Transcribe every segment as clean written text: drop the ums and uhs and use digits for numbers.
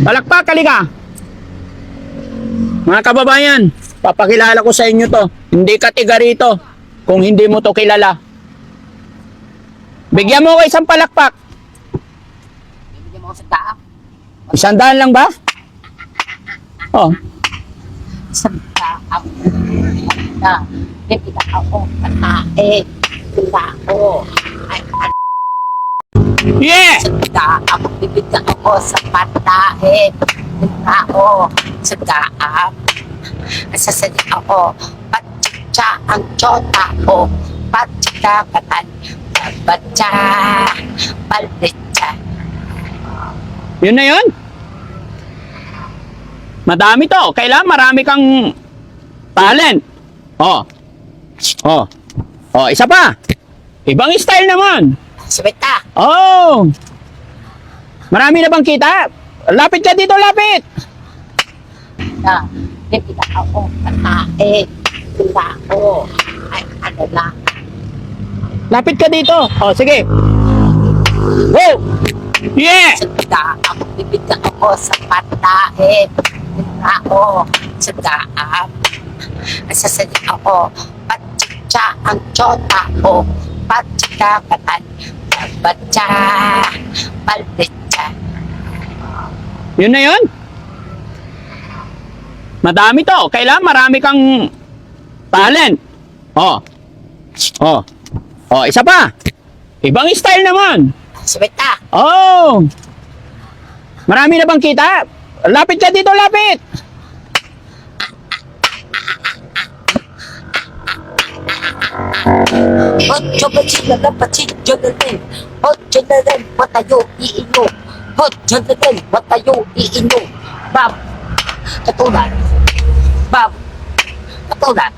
Palakpak, halika. Mga kababayan, papakilala ko sa inyo to. Hindi ka tiga rito kung hindi mo to kilala. Bigyan mo ko isang palakpak. Bibigyan mo ako sa taak. 100 lang ba? Oh. Sa taak. Na, bibigyan ako katae. Tula ko. Yeah! Sa taak. Bibigyan ako sa katae. Tula ko. Sa taak. Sasadya ako. Patsa ang tsota ko. Patsa katan. Patsa. Palitsa. Yun na yun. Madami to. Kailangan marami kang talent. Oh. Oh. Oh, isa pa. Ibang style naman. Sabita. Oh. Marami na bang kita? Lapit ka dito, lapit. Na, bibigyan ako katae. Tula ko. Ay, ano lang. Lapit ka dito. Oh, sige. Wow. Yeah. Sa ako bibigyan ako sa patae. Tula ko. Sa daan. Sasadya ako. Patsa ang tsota ko. Patsa katan. Patsa. Palitsa. Yun na yun. Madami to. Kailangan marami kang talent. Oh. Oh. Oh, isa pa. Ibang style naman. Sabita. Oh. Marami na bang kita? Lapit ka dito, lapit. Ocho bachila na pachilyo na rin. Ocho na rin, patayo, iinom. Ocho na rin, patayo, iinom. Bam. Katulad. Bam. Katulad.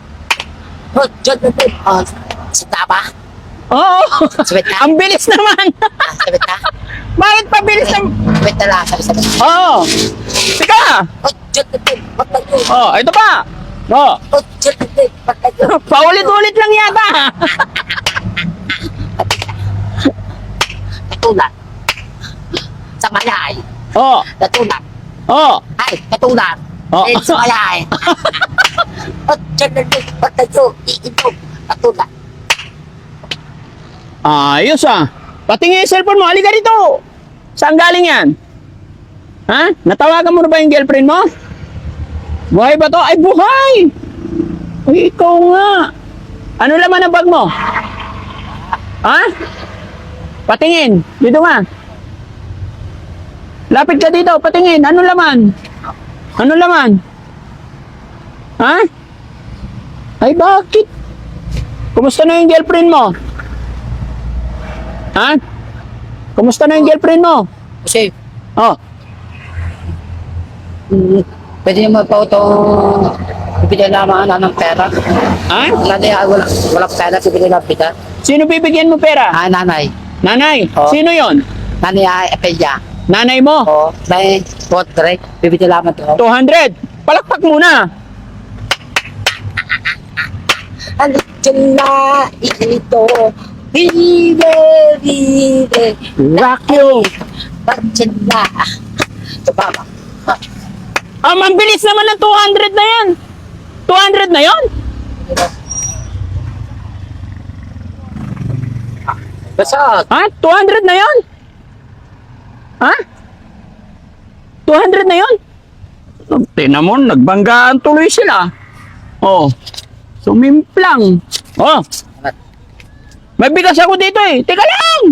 Ocho na rin. Sa taba. Oo. Sabita. Ang bilis naman. Sabita. Bakit pa bilis ng... Sabita lang, sabi. Oo. Tika. Ocho na rin, patayo. Oh, ito pa. Oh. Ocho na rin, patayo. Paulit-ulit lang yata. Katulad. Sa malay. Oh. Katulad. Oh. Ay, katulad. Oh. Sa malay. Ocho na rin, patayo, iinom. Katulad. Ayos ah. Patingin yung cellphone mo. Halika dito. Saan galing yan? Ha? Natawagan mo na ba yung girlfriend mo? Buhay ba to? Ay, buhay! Ay, ikaw nga. Ano laman ang bag mo? Ha? Patingin. Dito nga. Lapit ka dito. Patingin. Ano laman? Ano laman? Ha? Ay, bakit? Kumusta na yung girlfriend mo? Ha? Kumusta na yung girlfriend mo? Kasi, Oh. pwede niyo pa itong bibigyan naman ng pera. Ha? Walang pera, bibigyan ng pita. Sino bibigyan mo pera? Ah, nanay. Nanay. Oh. Sino yon? Nanay ay Epelya. Nanay mo? O, may portrait, bibigyan naman ito. 200. Palakpak muna. Alitin na ito, vive, vive. Rock you. Alitin na. Ito ba? Ang bilis naman ng 200 na yan. 200 na yon? Basta, Ha? 200 na yon? Ha? 200 na yon? Tingnan mo, nagbanggaan tuloy sila. Oh. Sumimplang. Oh. May bigas ako dito eh. Teka lang!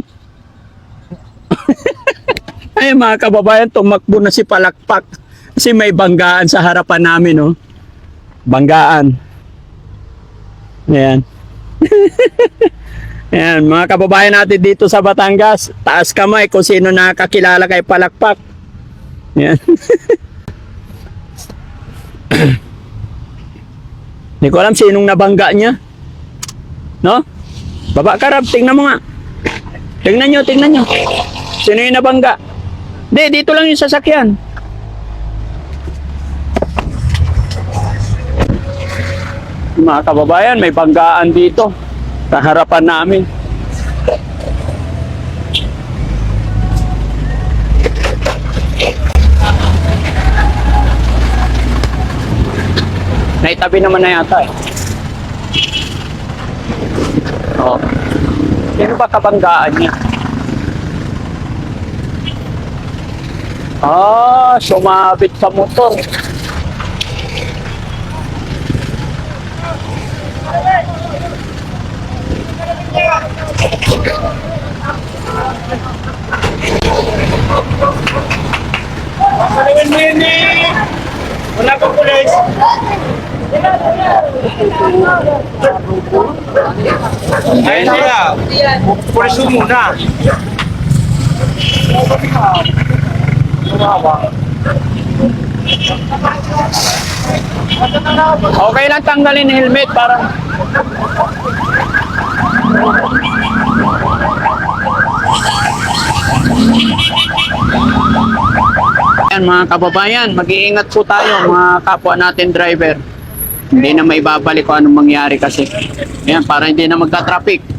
Ay mga kababayan, tumakbo na si Palakpak. Kasi may banggaan sa harapan namin, oh. Banggaan. Ayan. Ayan, mga kababayan natin dito sa Batangas. Taas kamay kung sino nakakilala kay Palakpak. Ayan. Hindi ko alam sinong nabangga niya. No? Baba ka, Rab. Tingnan mo nga. Tingnan nyo, tingnan nyo. Sino yung nabangga? Hindi, dito lang yung sasakyan. Mga kababayan, may banggaan dito. Sa harapan namin. Naitabi naman na yata eh. Oh. Sino ba kabanggaan niya? Ah, sumabit sa motor. Salawin mo yun eh. Wala pang pulis. Ayun nila. Pulis mo muna. Okay lang tanggalin yung helmet para Ayan mga kababayan, mag-iingat po tayo mga kapwa natin driver. Hindi na maibabalik kung anong mangyari kasi. Ayan, para hindi na magka-traffic.